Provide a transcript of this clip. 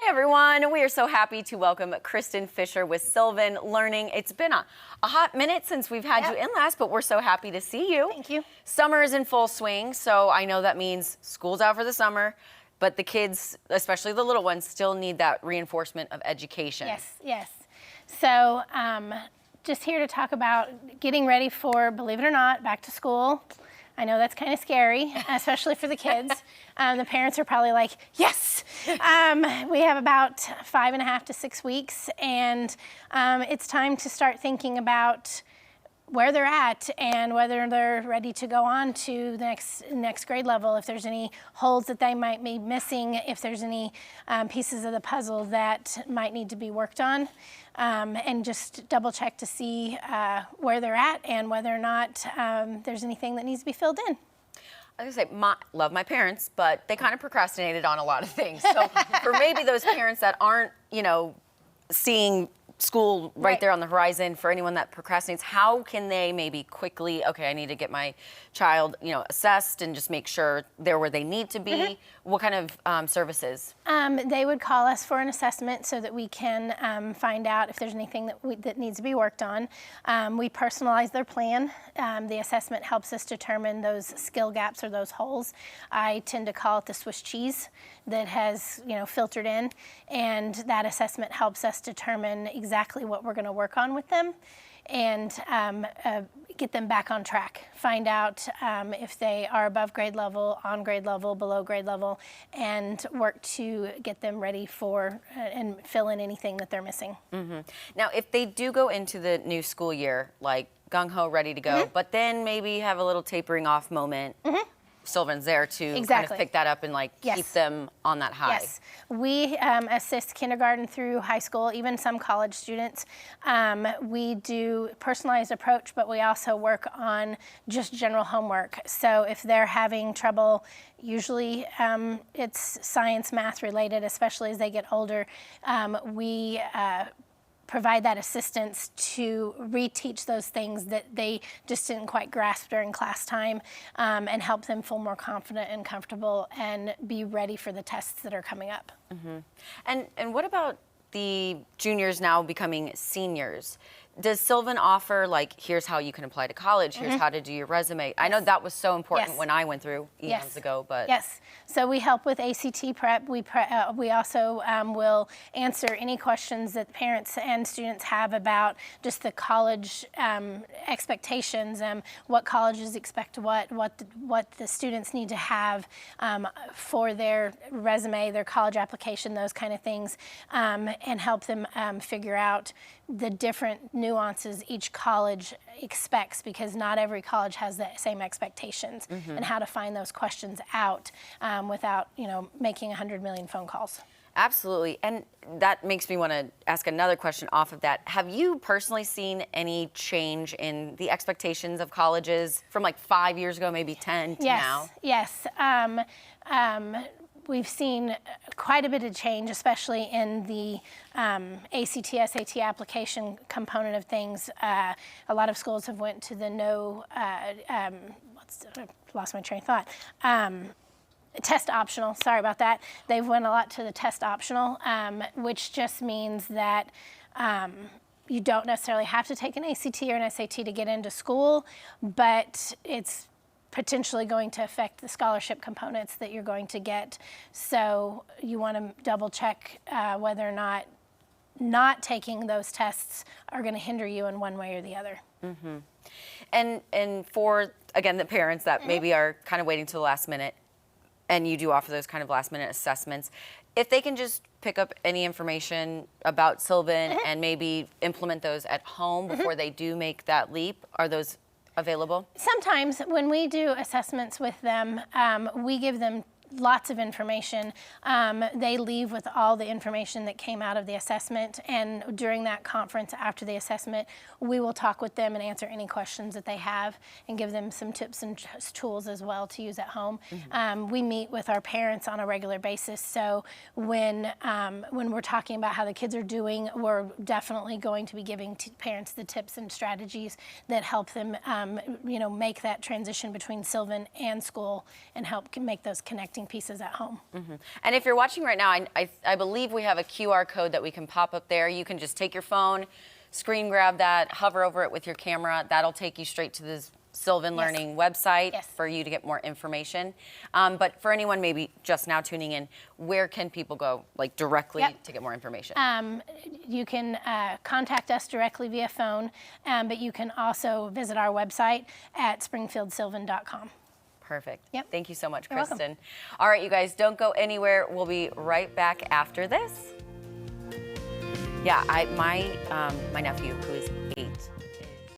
everyone. We are so happy to welcome Kristen Fisher with Sylvan Learning. It's been a hot minute since we've had you in last, but we're so happy to see you. Thank you. Summer is in full swing, so I know that means school's out for the summer, but the kids, especially the little ones, still need that reinforcement of education. Yes. So just here to talk about getting ready for, believe it or not, back to school. I know that's kind of scary, especially for the kids. The parents are probably like, yes! We have about 5.5 to 6 weeks, and it's time to start thinking about where they're at and whether they're ready to go on to the next grade level, if there's any holes that they might be missing, if there's any pieces of the puzzle that might need to be worked on, and just double check to see where they're at and whether or not there's anything that needs to be filled in. I was gonna say, love my parents, but they kind of procrastinated on a lot of things. So for maybe those parents that aren't, seeing school right there on the horizon, for anyone that procrastinates, how can they maybe quickly, okay, I need to get my child, assessed and just make sure they're where they need to be? What kind of services? They would call us for an assessment so that we can find out if there's anything that needs to be worked on. We personalize their plan. The assessment helps us determine those skill gaps or those holes. I tend to call it the Swiss cheese that has, filtered in, and that assessment helps us determine exactly what we're going to work on with them and get them back on track. Find out if they are above grade level, on grade level, below grade level, and work to get them ready for and fill in anything that they're missing. Now, if they do go into the new school year, like gung-ho, ready to go, but then maybe have a little tapering off moment, Sylvan's there to kind of pick that up and keep them on that high. Yes, we assist kindergarten through high school, even some college students. We do personalized approach, but we also work on just general homework. So if they're having trouble, usually it's science, math related, especially as they get older, we provide that assistance to reteach those things that they just didn't quite grasp during class time, and help them feel more confident and comfortable and be ready for the tests that are coming up. And what about the juniors now becoming seniors? Does Sylvan offer, here's how you can apply to college, here's how to do your resume? I know that was so important when I went through eons ago, but... Yes, so we help with ACT prep. We also will answer any questions that parents and students have about just the college expectations, what colleges expect what the students need to have for their resume, their college application, those kind of things, and help them figure out the different nuances each college expects, because not every college has the same expectations, and how to find those questions out without making 100 million phone calls. Absolutely, and that makes me want to ask another question off of that. Have you personally seen any change in the expectations of colleges from 5 years ago, maybe 10 to now? Yes. We've seen quite a bit of change, especially in the ACT, SAT application component of things. A lot of schools have went to the lost my train of thought. Test optional, sorry about that. They've went a lot to the test optional, which just means that you don't necessarily have to take an ACT or an SAT to get into school, but it's potentially going to affect the scholarship components that you're going to get. So you want to double check whether or not taking those tests are going to hinder you in one way or the other. And for, again, the parents that maybe are kind of waiting till the last minute, and you do offer those kind of last minute assessments, if they can just pick up any information about Sylvan and maybe implement those at home before they do make that leap, are those available? Sometimes when we do assessments with them, we give them lots of information. They leave with all the information that came out of the assessment, and during that conference after the assessment, we will talk with them and answer any questions that they have and give them some tips and tools as well to use at home. We meet with our parents on a regular basis, so when we're talking about how the kids are doing, we're definitely going to be giving parents the tips and strategies that help them make that transition between Sylvan and school and help make those connecting missing pieces at home. And if you're watching right now, I believe we have a QR code that we can pop up there. You can just take your phone, screen grab that, hover over it with your camera. That'll take you straight to the Sylvan Learning website for you to get more information. But for anyone maybe just now tuning in, where can people go, like directly to get more information? You can contact us directly via phone, but you can also visit our website at springfieldsylvan.com. Perfect. Yep. Thank you so much, You're Kristen. welcome. All right, you guys, don't go anywhere. We'll be right back after this. Yeah, my nephew, who is